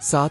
7،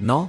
9،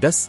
10،